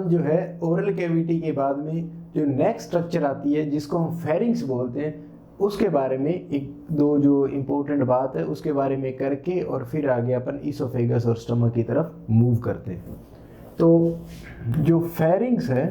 जो है oral cavity के बाद में जो नेक्स्ट स्ट्रक्चर आती है जिसको हम फेरिंग्स बोलते हैं, उसके बारे में एक दो जो इम्पोर्टेंट बात है उसके बारे में करके और फिर आगे अपन ईसोफेगस और स्टमक की तरफ मूव करते हैं। तो जो फेरिंग्स है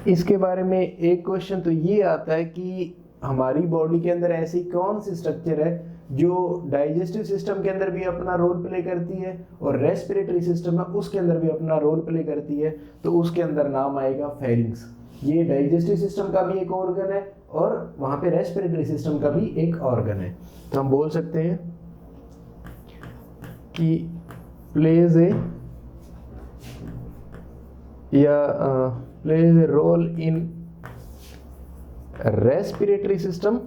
इसके बारे में एक क्वेश्चन तो ये आता है कि हमारी बॉडी के अंदर ऐसी कौन सी स्ट्रक्चर है जो डाइजेस्टिव सिस्टम के अंदर भी अपना रोल प्ले करती है और रेस्पिरेटरी सिस्टम है उसके अंदर भी अपना रोल प्ले करती है, तो उसके अंदर नाम आएगा फेरिंग्स। ये डाइजेस्टिव सिस्टम का भी एक ऑर्गन है और वहाँ पे रेस्पिरेटरी सिस्टम का भी एक ऑर्गन है। तो हम बोल सकते हैं कि plays a role in respiratory system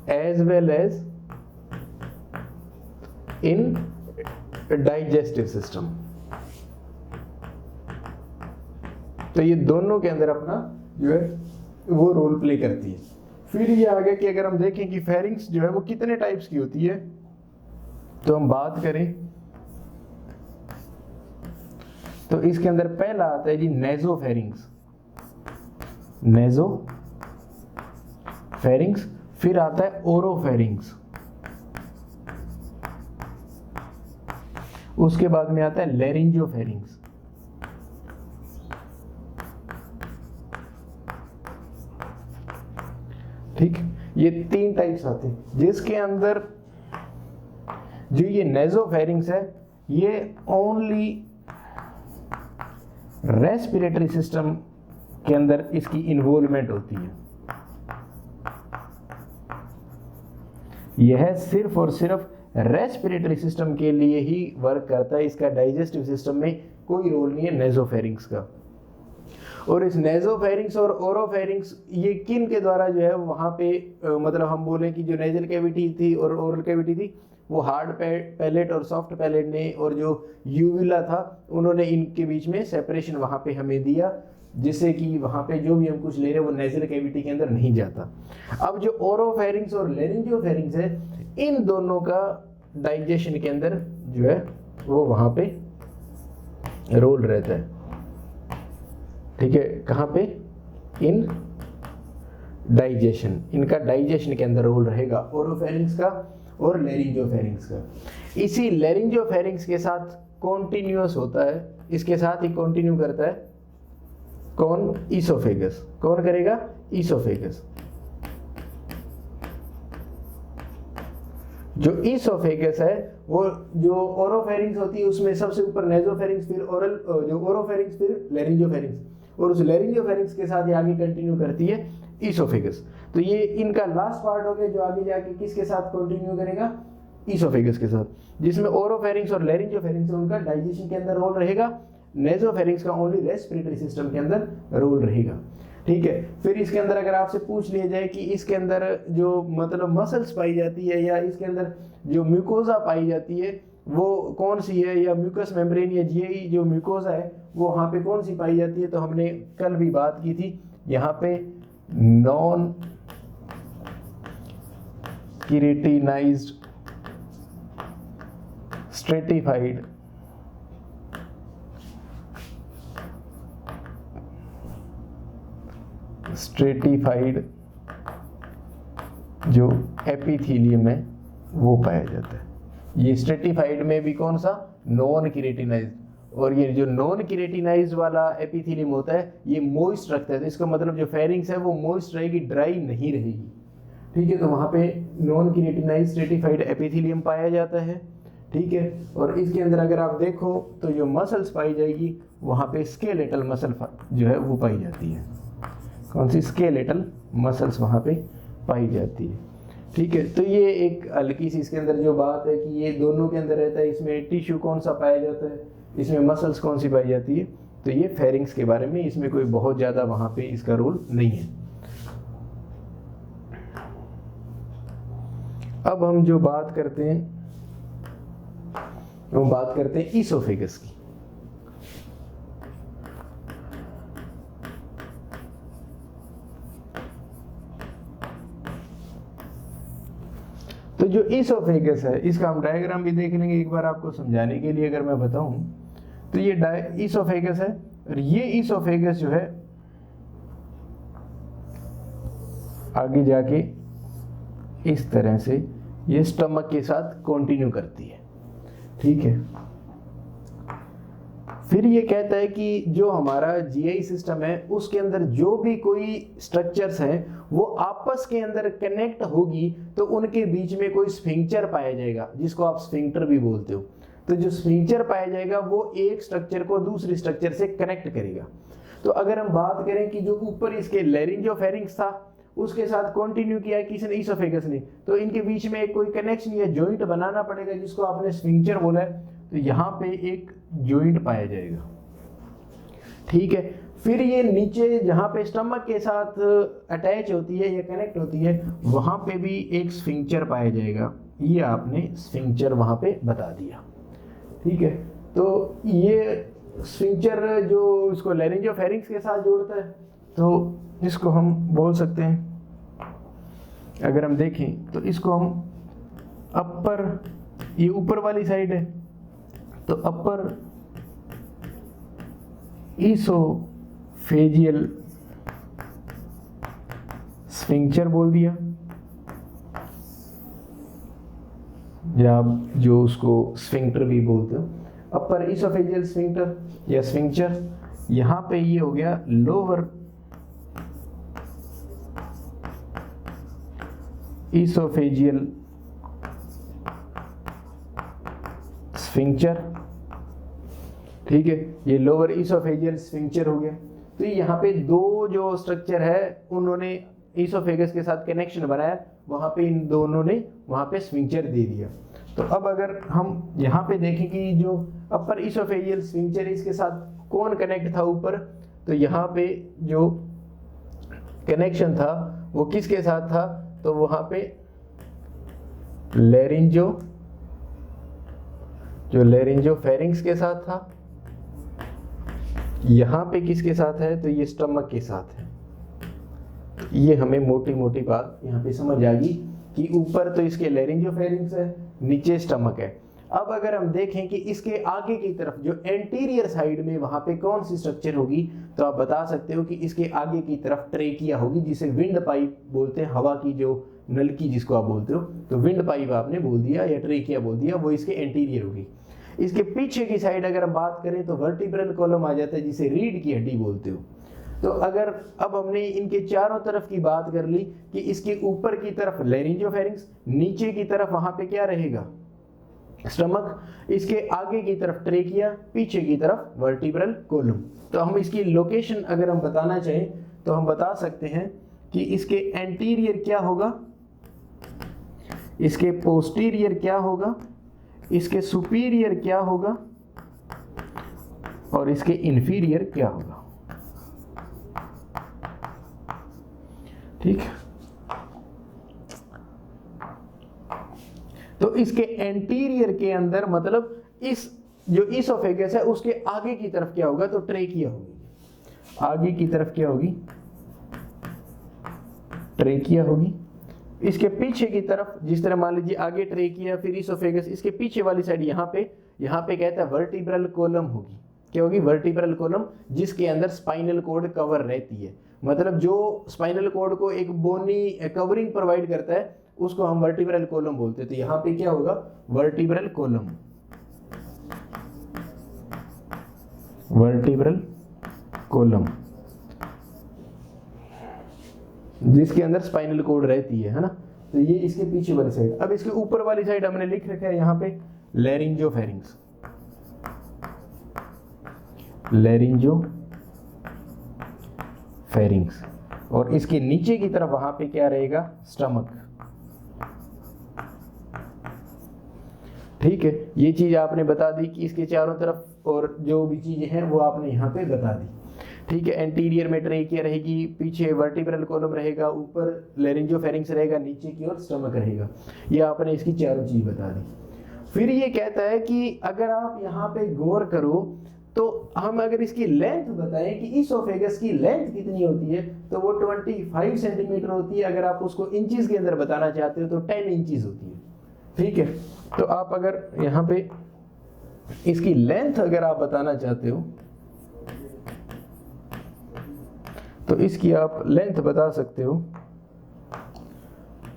as well as in digestive system। तो ये दोनों के अंदर अपना जो है वो रोल प्ले करती है। फिर ये आगे कि अगर हम देखें कि फेरिंग्स जो है वो कितने टाइप्स की होती है, तो हम बात करें तो इसके अंदर पहला आता है जी नेजोफेरिंग्स, नेजोफेरिंग्स। फिर आता है ओरोफेरिंग्स, उसके बाद में आता है लैरिंजियोफेरिंग्स, ठीक। ये तीन टाइप्स आते हैं जिसके अंदर जो ये नेजोफेरिंग्स है ये ओनली रेस्पिरेटरी सिस्टम के अंदर इसकी इन्वॉल्वमेंट होती है। यह सिर्फ और सिर्फ रेस्पिरेटरी सिस्टम के लिए ही वर्क करता है, इसका डाइजेस्टिव सिस्टम में कोई रोल नहीं है नेजोफेरिंग्स का। और इस नेजोफेरिंग्स और ओरोफेरिंग्स ये किन के द्वारा जो है वहाँ पे मतलब हम बोलें कि जो नेजल कैविटी थी और ओरल कैविटी थी वो हार्ड पैलेट और सॉफ्ट पैलेट ने और जो यूविला था उन्होंने इनके बीच में सेपरेशन वहाँ पे हमें दिया, जिससे कि वहाँ पे जो भी हम कुछ ले रहे हैं वो नेजल कैविटी के अंदर नहीं जाता। अब जो ओरोफेरिंग्स और लैरिंजियोफेरिंग्स है इन दोनों का डाइजेशन के अंदर जो है वो वहाँ पे रोल रहता है, ठीक है। कहाँ पे? इन डाइजेशन, इनका डाइजेशन के अंदर रोल रहेगा ओरोफेरिंग्स का और लैरिंजियोफेरिंग्स का। इसी लैरिंजियोफेरिंग्स के साथ कॉन्टिन्यूअस होता है, इसके साथ ही कंटिन्यू करता है कौन? ईसोफेगस। कौन करेगा? ईसोफेगस। जो ईसोफेगस है वो जो ओरोफेरिंग्स होती है उसमें सबसे ऊपर नेजोफेरिंग्स, फिर ओरल जो ओरोफेरिंग्स, फिर लैरिंजियोफेरिंग्स, और उस लैरिंजियोफेरिंग्स के साथ ये आगे कंटिन्यू करती है ईसोफेगस। तो ये इनका लास्ट पार्ट हो गया जो आगे जाके किसके साथ कंटिन्यू करेगा? ईसोफेगस के साथ, जिसमें ओरोफेरिंग्स और लैरिंजियोफेरिंग्स उनका डाइजेशन के अंदर रोल रहेगा, नेजोफेरिंग्स का ओनली रेस्पिरेटरी सिस्टम के अंदर रोल रहेगा, ठीक है। फिर इसके अंदर अगर आपसे पूछ लिया जाए कि इसके अंदर जो मतलब मसल्स पाई जाती है या इसके अंदर जो म्यूकोजा पाई जाती है वो कौन सी है, या म्यूकस मेम्ब्रेन या जीआई जो म्यूकोजा है वो वहाँ पे कौन सी पाई जाती है, तो हमने कल भी बात की थी, यहाँ पे नॉन केराटिनाइज्ड स्ट्रेटिफाइड जो एपिथेलियम है वो पाया जाता है। ये स्ट्रेटिफाइड में भी कौन सा? Non keratinised. और ये जो नॉन केराटिनाइज्ड वाला एपिथेलियम होता है ये मॉइस्ट रखता है, तो इसका मतलब जो फेरिंग्स है वो मॉइस्ट रहेगी, ड्राई नहीं रहेगी, ठीक है। तो वहाँ पे नॉन केराटिनाइज्ड स्ट्रेटिफाइड एपिथेलियम पाया जाता है, ठीक है। और इसके अंदर अगर आप देखो तो जो मसल्स पाई जाएगी वहाँ पे स्केलेटल मसल जो है वो पाई जाती है। कौन सी? स्केलेटल मसल्स वहाँ पे पाई जाती है, ठीक है। तो ये एक हल्की सी इसके अंदर जो बात है कि ये दोनों के अंदर रहता है, इसमें टिश्यू कौन सा पाया जाता है, इसमें मसल्स कौन सी पाई जाती है, तो ये फेरिंग्स के बारे में, इसमें कोई बहुत ज़्यादा वहाँ पे इसका रोल नहीं है। अब हम जो बात करते हैं वो बात करते हैं ईसोफेगस की। तो जो ईसोफेगस है इसका हम डायग्राम भी देख लेंगे एक बार आपको समझाने के लिए अगर मैं बताऊं। तो ये ईसोफेगस है और ये ईसोफेगस जो है आगे जाके इस तरह से ये स्टमक के साथ कंटिन्यू करती है, ठीक है। फिर ये कहता है कि जो हमारा जीआई सिस्टम है उसके अंदर जो भी कोई स्ट्रक्चर्स हैं वो आपस के अंदर कनेक्ट होगी तो उनके बीच में कोई स्फिंक्चर पाया जाएगा, जिसको आप स्फिंक्टर भी बोलते हो। तो जो स्फिंक्चर पाया जाएगा वो एक स्ट्रक्चर को दूसरी स्ट्रक्चर से कनेक्ट करेगा। तो अगर हम बात करें कि जो ऊपर इसके लैरिंजियोफेरिंक्स था उसके साथ कंटिन्यू किया किसने, ईसोफेगस ने, तो इनके बीच में एक कोई कनेक्शन या जॉइंट बनाना पड़ेगा जिसको आपने स्फिंक्चर बोला है। तो यहाँ पे एक जॉइंट पाया जाएगा, ठीक है। फिर ये नीचे जहाँ पे स्टमक के साथ अटैच होती है या कनेक्ट होती है वहाँ पे भी एक स्फिंक्चर पाया जाएगा। ये आपने स्फिंक्चर वहाँ पे बता दिया, ठीक है। तो ये स्फिंक्चर जो इसको लैरिंजियोफेरिंक्स के साथ जोड़ता है तो इसको हम बोल सकते हैं, अगर हम देखें तो इसको हम अपर, ये ऊपर वाली साइड है तो अपर ईसोफेजियल स्फिंक्चर बोल दिया, या आप जो उसको स्फिंक्टर भी बोलते हो, अपर ईसोफेजियल स्फिंक्टर या स्फिंक्चर। यहाँ पे ये हो गया लोअर ईसोफेजियल स्फिंक्चर, ठीक है। ये लोअर ईसोफेजियल स्फिंक्चर हो गया। तो यहाँ पे दो जो स्ट्रक्चर है उन्होंने ईसोफेगस के साथ कनेक्शन बनाया, वहाँ पे इन दोनों ने वहाँ पे स्फिंक्चर दे दिया। तो अब अगर हम यहाँ पे देखें कि जो अपर ईसोफेजियल स्फिंक्चर इसके साथ कौन कनेक्ट था ऊपर, तो यहाँ पे जो कनेक्शन था वो किसके साथ था, तो वहाँ पे लैरिंजियोफेरिंक्स के साथ था। यहाँ पे किसके साथ है, तो ये स्टमक के साथ है। ये हमें मोटी मोटी बात यहाँ पे समझ आ गई कि ऊपर तो इसके लैरिंजियोफेरिंक्स है, नीचे स्टमक है। अब अगर हम देखें कि इसके आगे की तरफ जो एंटीरियर साइड में वहां पे कौन सी स्ट्रक्चर होगी, तो आप बता सकते हो कि इसके आगे की तरफ ट्रेकिया होगी, जिसे विंड पाइप बोलते हैं, हवा की जो नलकी जिसको आप बोलते हो। तो विंड पाइप आपने बोल दिया या ट्रेकिया बोल दिया, वो इसके एंटीरियर होगी। इसके पीछे की साइड अगर हम बात करें तो वर्टिब्रल कॉलम आ जाता है, जिसे रीढ़ की हड्डी बोलते हो। तो अगर अब हमने इनके चारों तरफ की बात कर ली कि इसके ऊपर की तरफ लैरिंजियोफेरिंक्स, नीचे की तरफ वहां पे क्या रहेगा, स्टमक, इसके आगे की तरफ ट्रेकिया, पीछे की तरफ वर्टिब्रल कॉलम। तो हम इसकी लोकेशन अगर हम बताना चाहें तो हम बता सकते हैं कि इसके एंटीरियर क्या होगा, इसके पोस्टीरियर क्या होगा, इसके सुपीरियर क्या होगा और इसके इंफीरियर क्या होगा, ठीक। तो इसके एंटीरियर के अंदर मतलब इस जो ईसोफेगस है उसके आगे की तरफ क्या होगा, तो ट्रेकिया होगी। आगे की तरफ क्या होगी, ट्रेकिया होगी। इसके पीछे की तरफ जिस तरह मान लीजिए आगे ट्रेकिया फिर ईसोफेगस, इसके पीछे वाली साइड यहाँ पे कहता है वर्टिब्रल कॉलम होगी। क्या होगी, वर्टिब्रल कॉलम, जिसके अंदर स्पाइनल कॉर्ड कवर रहती है। मतलब जो स्पाइनल कॉर्ड को एक बोनी कवरिंग प्रोवाइड करता है उसको हम वर्टिब्रल कॉलम बोलते हैं। तो यहाँ पे क्या होगा, वर्टिब्रल कॉलम, वर्टिब्रल कॉलम जिसके अंदर स्पाइनल कॉर्ड रहती है ना। तो ये इसके पीछे वाली साइड। अब इसके ऊपर वाली साइड हमने लिख रखा है यहाँ पे लैरिंजियोफेरिंक्स, लैरिंजियोफेरिंक्स, और इसके नीचे की तरफ वहां पे क्या रहेगा, स्टमक, ठीक है। ये चीज आपने बता दी कि इसके चारों तरफ और जो भी चीजें हैं वो आपने यहाँ पे बता दी, ठीक है। एंटीरियर में ट्रेकिया रहेगी, पीछे वर्टिब्रल कॉलम रहेगा, ऊपर लैरिंजियोफेरिंक्स रहेगा, नीचे की ओर स्टमक रहेगा। ये आपने इसकी चारों चीज बता दी। फिर ये कहता है कि अगर आप यहाँ पे गौर करो तो हम अगर इसकी लेंथ बताएं कि ईसोफेगस की लेंथ कितनी होती है, तो वो 25 सेंटीमीटर होती है। अगर आप उसको इंचेस के अंदर बताना चाहते हो तो 10 इंचेस होती है। ठीक है, तो आप अगर यहाँ पे इसकी लेंथ अगर आप बताना चाहते हो तो इसकी आप लेंथ बता सकते हो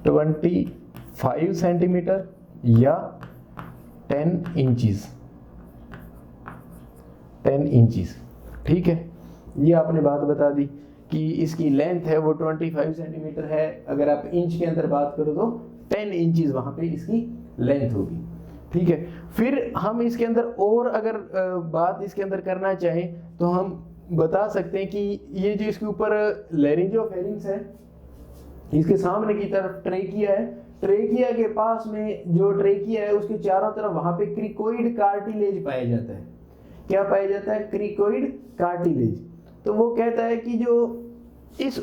25 सेंटीमीटर या 10 इंचेस, 10 इंचेस। ठीक है, ये आपने बात बता दी कि इसकी लेंथ है वो 25 सेंटीमीटर है। अगर आप इंच के अंदर बात करो तो 10 इंचेस वहां पे इसकी लेंथ होगी। ठीक है, फिर हम इसके अंदर और अगर बात इसके अंदर करना चाहें तो हम बता सकते हैं कि ये जो इसके ऊपर लैरिंजियोफेरिंक्स है, इसके सामने की तरफ ट्रेकिया है, ट्रेकिया के पास में जो ट्रेकिया है उसके चारों तरफ वहां पे क्रिकोइड कार्टिलेज पाया जाता है। क्या पाया जाता है? Cricoid cartilage. तो वो कहता है कि जो इस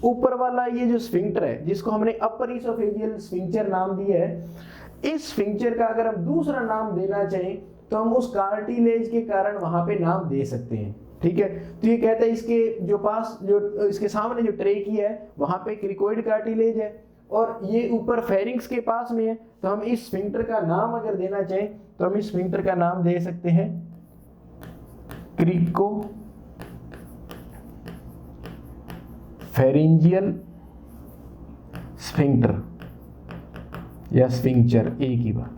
ऊपर वाला ये जो स्फिंक्टर है, जिसको हमने अपर इसोफेजियल स्फिंक्टर नाम दिया है, इस स्फिंक्टर का अगर हम दूसरा नाम देना चाहें तो हम उस कार्टिलेज के कारण वहां पे नाम दे सकते हैं। ठीक है, तो ये कहता है इसके जो पास जो इसके सामने जो ट्रेकिया है वहां पे क्रिकोइड कार्टिलेज है और ये ऊपर फेरिंक्स के पास में है, तो हम इस स्फिंक्टर का नाम अगर देना चाहें तो हम इस स्फिंक्टर का नाम दे सकते हैं क्रिको फेरिंजियल स्फिंक्टर या स्फिंक्चर, एक ही बात।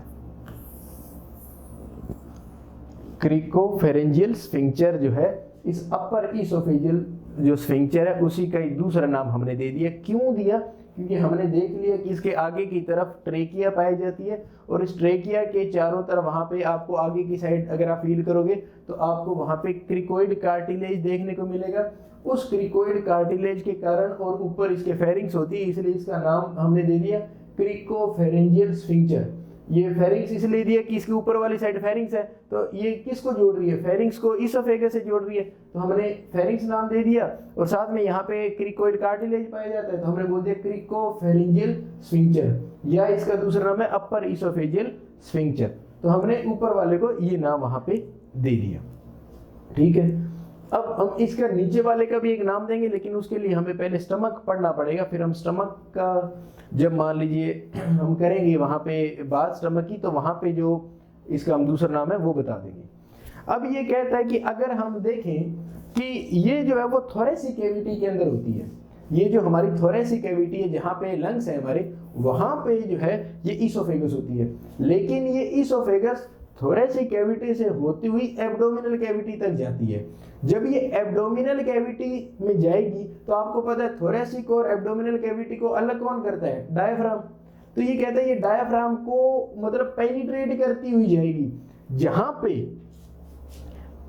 क्रिको फेरेंजियल स्फिंक्चर जो है इस अपर इसोफेजियल जो स्फिंक्चर है उसी का एक दूसरा नाम हमने दे दिया। क्यों दिया? क्योंकि हमने देख लिया कि इसके आगे की तरफ ट्रेकिया पाई जाती है और इस ट्रेकिया के चारों तरफ वहां पे आपको आगे की साइड अगर आप फील करोगे तो आपको वहां पे क्रिकोइड कार्टिलेज देखने को मिलेगा। उस क्रिकोइड कार्टिलेज के कारण और ऊपर इसके फेरिंग्स होती है, इसलिए इसका नाम हमने दे दिया क्रिकोफेरेंजियल स्फिंक्चर। ये फेरिंग्स इसलिए दिया कि इसके ऊपर वाली साइड फेरिंग्स है, तो ये किसको जोड़ रही है? फेरिंग्स को इसोफेगस से जोड़ रही है, तो हमने फेरिंग्स नाम दे दिया। और साथ में यहाँ पे क्रिकोइड कार्टिलेज पाया जाता है तो हमने बोल दिया क्रिकोफेरेंजियल स्फिंक्चर, या इसका दूसरा नाम है अपर इसोफेजियल स्फिंक्चर। तो हमने ऊपर वाले को ये नाम वहां पे दे दिया। ठीक है, अब हम इसका नीचे वाले का भी एक नाम देंगे, लेकिन उसके लिए हमें पहले स्टमक पढ़ना पड़ेगा। फिर हम स्टमक का जब मान लीजिए हम करेंगे वहां पे बात स्टमक की, तो वहां पे जो इसका हम दूसरा नाम है वो बता देंगे। अब ये कहता है कि अगर हम देखें कि ये जो है वो थोरेसिक कैविटी के अंदर होती है, ये जो हमारी थोरेसिक कैविटी है जहाँ पे लंग्स है हमारे, वहां पे जो है ये इसोफेगस होती है। लेकिन ये इसोफेगस थोरेसिक कैविटी से होती हुई एब्डोमिनल कैविटी तक जाती है। जब ये एब्डोमिनल कैविटी में जाएगी तो आपको पता है थोरेसिक और एब्डोमिनल कैविटी को अलग कौन करता है? डायफ्राम। तो ये कहता है ये डायफ्राम को मतलब पेनिट्रेट करती हुई जाएगी। जहां पे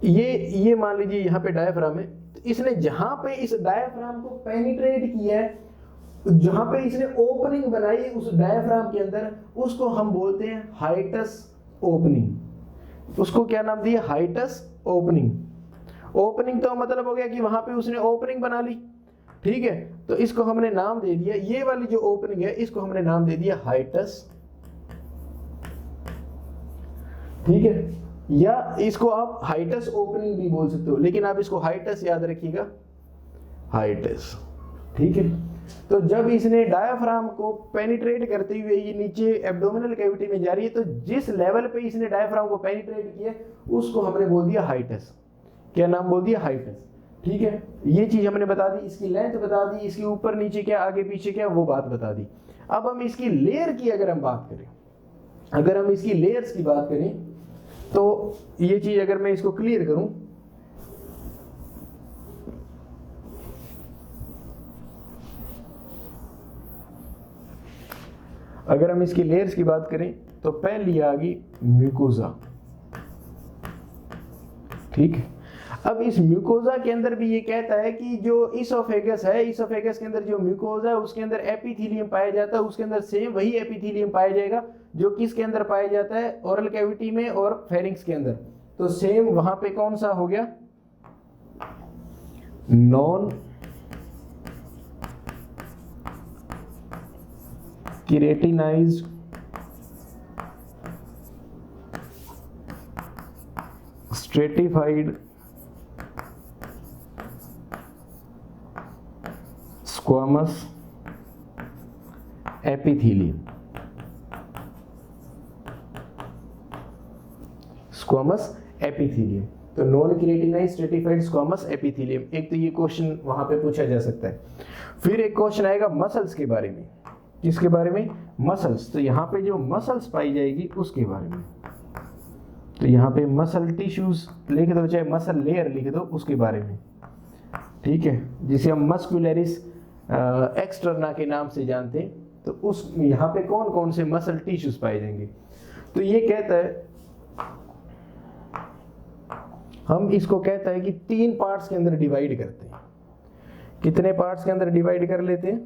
ये मान लीजिए यहाँ पे डायफ्राम है, तो इसने जहां पे इस डायफ्राम को पेनिट्रेट किया है, जहां पे इसने ओपनिंग बनाई उस डायफ्राम के अंदर, उसको हम बोलते हैं हाइटस ओपनिंग। उसको क्या नाम दिया? Hiatus opening. ओपनिंग तो मतलब हो गया कि वहां पे उसने ओपनिंग बना ली। ठीक है, तो इसको हमने नाम दे दिया, ये वाली जो ओपनिंग है इसको हमने नाम दे दिया हाइटस। ठीक है, या इसको आप हाइटस ओपनिंग भी बोल सकते हो, लेकिन आप इसको हाइटस याद रखिएगा, हाइटस। ठीक है, तो जब इसने डायफ्राम को पेनिट्रेट करते हुए ये नीचे एब्डोमिनल कैविटी में जा रही है, तो जिस लेवल पे इसने डायफ्राम को पेनिट्रेट किया उसको हमने बोल दिया हाइटस। क्या नाम बोल दिया? हाइटस। ठीक है, ये चीज हमने बता दी, इसकी लेंथ बता दी, इसके ऊपर नीचे क्या आगे पीछे क्या वो बात बता दी। अब हम इसकी लेयर की अगर हम बात करें, अगर हम इसकी लेयर्स की बात करें तो ये चीज अगर मैं इसको क्लियर करूं, अगर हम इसकी लेयर्स की बात करें तो पहली आ गई म्यूकोजा। ठीक है, अब इस म्यूकोजा के अंदर भी ये कहता है कि जो इसोफेगस है, इसोफेगस के अंदर जो म्यूकोजा है उसके अंदर एपिथेलियम पाया जाता है। उसके अंदर सेम वही एपिथेलियम पाया जाएगा जो किसके अंदर पाया जाता है? ओरल कैविटी में और फेरिंक्स के अंदर। तो सेम वहां पे कौन सा हो गया? Non keratinised stratified squamous epithelium. Squamous epithelium. तो non keratinised stratified squamous epithelium, एक तो ये क्वेश्चन वहां पे पूछा जा सकता है। फिर एक क्वेश्चन आएगा मसल्स के बारे में। किसके बारे में? मसल्स। तो यहाँ पे जो मसल्स पाई जाएगी उसके बारे में। तो यहाँ पे मसल टिश्यूज लिख दो, चाहे मसल लेयर लिख दो, उसके बारे में, ठीक है, जिसे हम मस्कुलरिस एक्सटर्ना के नाम से जानते हैं। तो उस यहाँ पे कौन कौन से मसल टिश्यूज पाए जाएंगे? तो ये कहता है, हम इसको कहता है कि 3 पार्ट्स के अंदर डिवाइड करते हैं। कितने पार्ट्स के अंदर डिवाइड कर लेते हैं?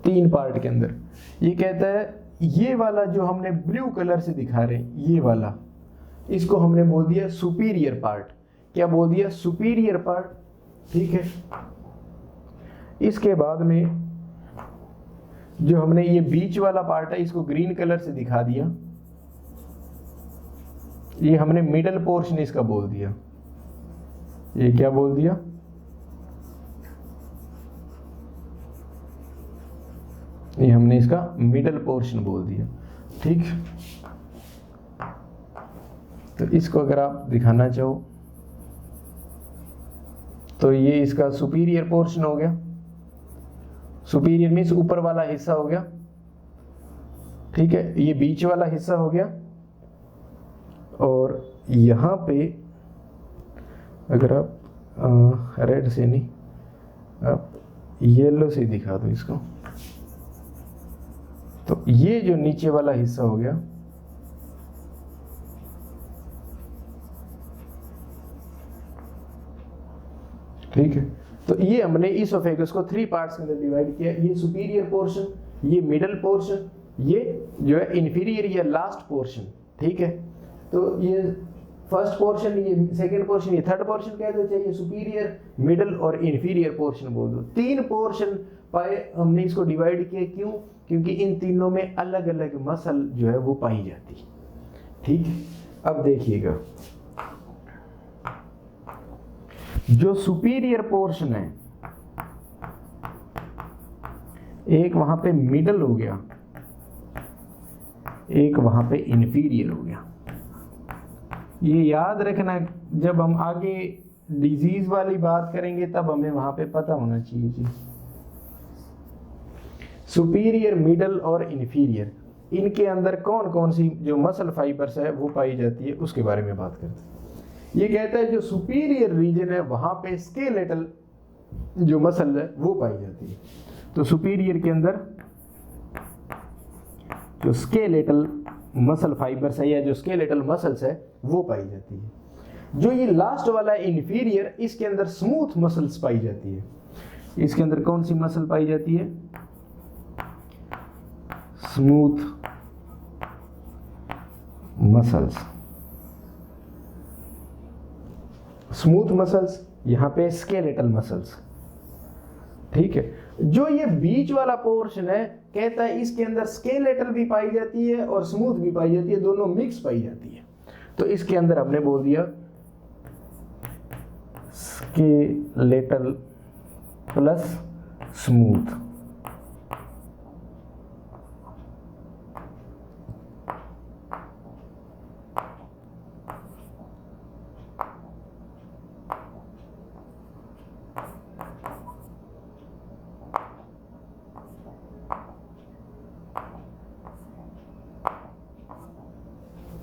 3 पार्ट के अंदर। ये कहता है ये वाला जो हमने ब्लू कलर से दिखा रहे हैं, ये वाला, इसको हमने बोल दिया सुपीरियर पार्ट। क्या बोल दिया? सुपीरियर पार्ट, ठीक है। इसके बाद में जो हमने ये बीच वाला पार्ट है, इसको ग्रीन कलर से दिखा दिया, ये हमने मिडल पोर्शन इसका बोल दिया। ये क्या बोल दिया? ये हमने इसका मिडल पोर्शन बोल दिया, ठीक। तो इसको अगर आप दिखाना चाहो तो ये इसका सुपीरियर पोर्शन हो गया। सुपीरियर मीन्स ऊपर वाला हिस्सा हो गया, ठीक है। ये बीच वाला हिस्सा हो गया, और यहाँ पे अगर आप रेड से नहीं, आप येलो से दिखा दो इसको, तो ये जो नीचे वाला हिस्सा हो गया, ठीक है। तो ये हमने इसोफेगस को 3 पार्ट्स के अंदर डिवाइड किया। ये सुपीरियर पोर्शन, ये मिडल पोर्शन, ये जो है इंफीरियर या लास्ट पोर्शन, ठीक है। तो ये फर्स्ट पोर्शन, ये सेकंड पोर्शन, ये थर्ड पोर्शन कह दो, चाहिए सुपीरियर, मिडल और इंफीरियर पोर्शन बोल दो। 3 पोर्शन पाए हमने इसको डिवाइड किया। क्यों? क्योंकि इन तीनों में अलग अलग मसल जो है वो पाई जाती है, ठीक। अब देखिएगा, जो सुपीरियर पोर्शन है, एक वहां पे मिडल हो गया, एक वहां पे इंफीरियर हो गया। ये याद रखना, जब हम आगे डिजीज वाली बात करेंगे तब हमें वहां पे पता होना चाहिए जी। सुपीरियर, मिडल और इंफीरियर, इनके अंदर कौन कौन सी जो मसल फाइबर्स है वो पाई जाती है, उसके बारे में बात करते हैं। ये कहता है जो सुपीरियर रीजन है वहां पे स्केलेटल जो मसल है वो पाई जाती है। तो सुपीरियर के अंदर जो स्केलेटल मसल फाइबर्स है या जो स्केलेटल मसल्स है वो पाई जाती है। जो ये लास्ट वाला इंफीरियर, इसके अंदर स्मूथ मसल्स पाई जाती है। इसके अंदर कौन सी मसल पाई जाती है? Smooth muscles. स्मूथ मसल्स, यहां पे स्केलेटल मसल्स, ठीक है। जो ये बीच वाला पोर्शन है, कहता है इसके अंदर स्केलेटल भी पाई जाती है और स्मूथ भी पाई जाती है, दोनों मिक्स पाई जाती है। तो इसके अंदर हमने बोल दिया स्केलेटल प्लस स्मूथ।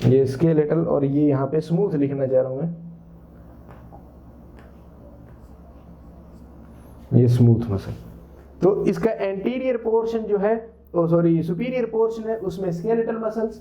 ये स्केलेटल और ये यहाँ पे स्मूथ लिखना चाह रहा हूं मैं, ये स्मूथ मसल। तो इसका एंटीरियर पोर्शन जो है, सुपीरियर पोर्शन है, उसमें स्केलेटल मसल्स,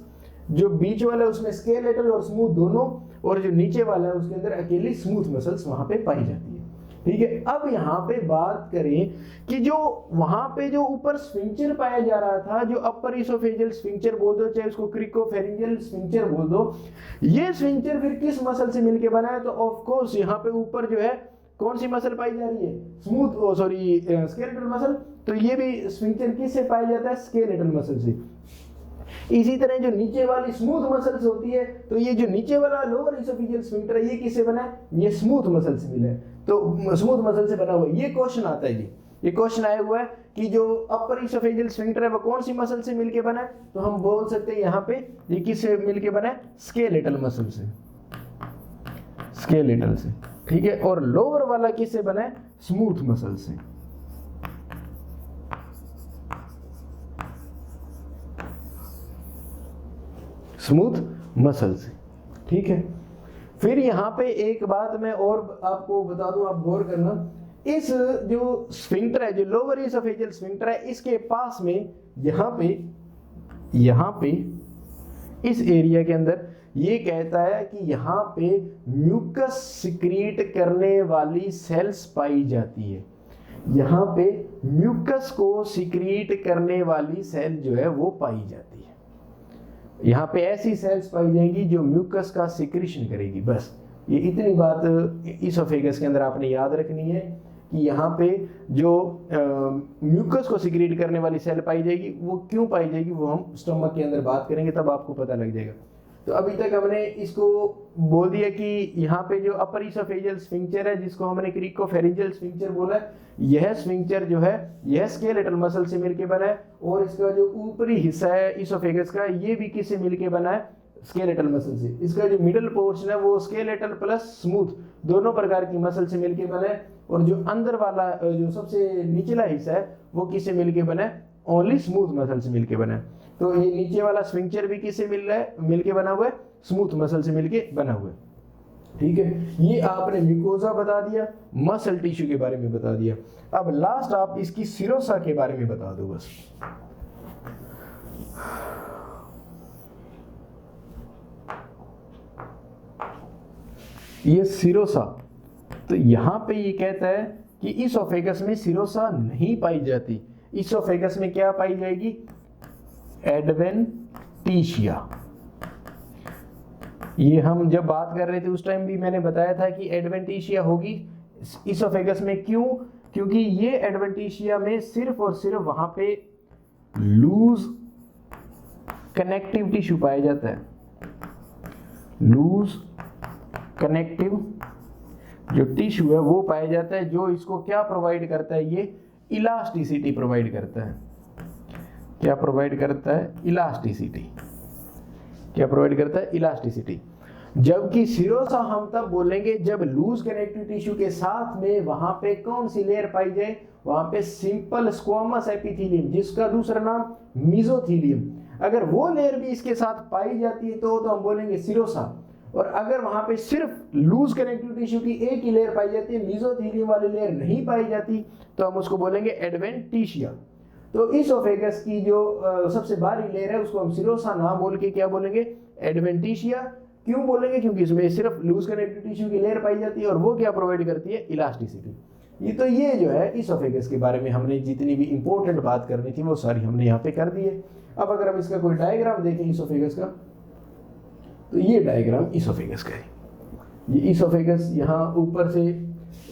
जो बीच वाला है उसमें स्केलेटल और स्मूथ दोनों, और जो नीचे वाला है उसके अंदर अकेली स्मूथ मसल्स वहां पे पाई जाती है, ठीक है। अब यहाँ पे बात करें कि जो वहां पे जो ऊपर स्फिंक्टर पाया जा रहा था, जो अपर इसोफेजियल स्फिंक्टर बोल दो, चाहे उसको क्रिकोफेरिंजियल स्फिंक्टर बोल दो, ये स्फिंक्टर फिर किस मसल से मिलके बना है? तो ऑफ कोर्स यहाँ पे ऊपर जो है कौन सी मसल पाई जा रही है? Skeletal muscle. तो ये भी स्फिंक्टर किससे पाया जाता है? स्केलेटल मसल से। इसी तरह जो नीचे वाली स्मूथ मसल्स होती है, तो ये जो नीचे वाला लोअर इसोफेजियल स्फिंक्टर है, ये किससे बना है? ये स्मूथ मसल से मिला है। तो स्मूथ मसल से बना हुआ ये क्वेश्चन आता है जी। ये क्वेश्चन आया हुआ है कि जो अपर इसोफेजियल स्फिंक्टर है वो कौन सी मसल से मिलके बना है, तो हम बोल सकते हैं यहाँ पे ये किससे मिलके बना है, स्केलेटल मसल से, स्केलेटल से, ठीक है। और लोअर वाला किससे बना है, स्मूथ मसल से, स्मूथ मसल से, ठीक है। फिर यहाँ पे एक बात मैं और आपको बता दूं, आप गौर करना, इस जो स्फिंक्टर है, जो लोअर इसोफेजियल स्फिंक्टर है, इसके पास में यहाँ पे इस एरिया के अंदर ये कहता है कि यहाँ पे म्यूकस सिक्रीट करने वाली सेल्स पाई जाती है। यहाँ पे म्यूकस को सिक्रीट करने वाली सेल जो है वो पाई जाती है। यहाँ पे ऐसी सेल्स पाई जाएंगी जो म्यूकस का सिक्रीशन करेगी। बस ये इतनी बात इसोफेगस के अंदर आपने याद रखनी है कि यहाँ पे जो म्यूकस को सिक्रीट करने वाली सेल पाई जाएगी, वो क्यों पाई जाएगी वो हम स्टमक के अंदर बात करेंगे, तब आपको पता लग जाएगा। तो अभी तक हमने इसको बोल दिया कि यहाँ पे जो अपर इसोफेजियल स्फिंक्टर है, जिसको हमने क्रिकोफेरिंजियल स्फिंक्टर बोला है, यह स्फिंक्टर जो है यह स्केलेटल मसल से मिलके बना है, और इसका जो ऊपरी हिस्सा है इसोफेगस का, ये भी किससे मिलके बना है, स्केलेटल मसल से। इसका जो मिडल पोर्शन है वो स्केलेटल प्लस स्मूथ दोनों प्रकार की मसल से मिलके बना है, और जो अंदर वाला जो सबसे निचला हिस्सा है वो किससे मिलके बना है, ओनली स्मूथ मसल से मिलके बना है। तो ये नीचे वाला स्फिंक्टर भी किससे मिलके बना हुआ है, स्मूथ मसल से मिलके बना हुआ है, ठीक है। ये आपने म्यूकोजा बता दिया, मसल टिश्यू के बारे में बता दिया। अब लास्ट आप इसकी सिरोसा के बारे में बता दो बस। ये सिरोसा, तो यहां पे ये कहता है कि इसोफेगस में सिरोसा नहीं पाई जाती। इसोफेगस में क्या पाई जाएगी, एडवेंटिशिया। ये हम जब बात कर रहे थे उस टाइम भी मैंने बताया था कि एडवेंटिशिया होगी इसोफेगस में। क्यों, क्योंकि ये एडवेंटिशिया में सिर्फ और सिर्फ वहां पे लूज कनेक्टिव टिश्यू पाया जाता है। लूज कनेक्टिव जो टिश्यू है वो पाया जाता है, जो इसको क्या प्रोवाइड करता है, ये इलास्टिसिटी प्रोवाइड करता है। क्या प्रोवाइड करता है, इलास्टिसिटी। क्या प्रोवाइड करता है, इलास्टिसिटी। जबकि सिरोसा हम तब बोलेंगे जब लूज कनेक्टिव टिश्यू के साथ में वहां पे कौन सी लेयर पाई जाए, वहां पे सिंपल स्क्वामस एपिथेलियम, जिसका दूसरा नाम मेसोथेलियम, अगर वो लेयर भी इसके साथ पाई जाती है तो हम बोलेंगे सिरोसा। और अगर वहां पे सिर्फ लूज कनेक्टिव टिश्यू की एक ही लेयर पाई जाती है, मेसोथेलियम वाली लेयर नहीं पाई जाती, तो हम उसको बोलेंगे एडवेंटिशिया। तो इसोफेगस की जो सबसे बाहरी लेयर है उसको हम सिरोसा ना बोल के क्या बोलेंगे, एडवेंटिशिया। क्यों बोलेंगे, क्योंकि इसमें सिर्फ लूज कनेक्टिव टिश्यू की लेयर पाई जाती है, और वो क्या प्रोवाइड करती है, इलास्टिसिटी। ये जो है इसोफेगस के बारे में हमने जितनी भी इंपॉर्टेंट बात करनी थी वो सारी हमने यहाँ पे कर दी है। अब अगर हम इसका कोई डायग्राम देखें इसोफेगस का, तो ये डायग्राम इसोफेगस का है। ये इसोफेगस यहाँ ऊपर से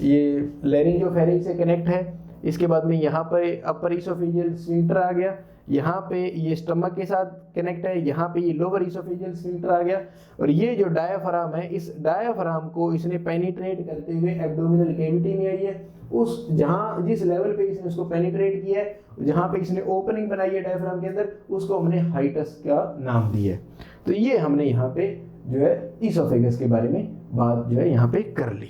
ये लैरिंजियोफेरिंज से कनेक्ट है। इसके बाद में यहाँ पर अपर इसोफेजियल स्फिंक्टर आ गया, यहाँ पे ये स्टमक के साथ कनेक्ट है, यहाँ पे ये लोअर इसोफेजियल स्फिंक्टर आ गया, और ये जो डायाफ्राम है, इस डायाफ्राम को इसने पेनिट्रेट करते हुए एब्डोमिनल कैविटी में आई है। उस जहाँ जिस लेवल पे इसने उसको पेनिट्रेट किया है, जहाँ पे इसने ओपनिंग बनाई है डायाफ्राम के अंदर, उसको हमने हाइटस का नाम दिया है। तो ये हमने यहाँ पे जो है इसोफेगस के बारे में बात जो है यहाँ पे कर ली।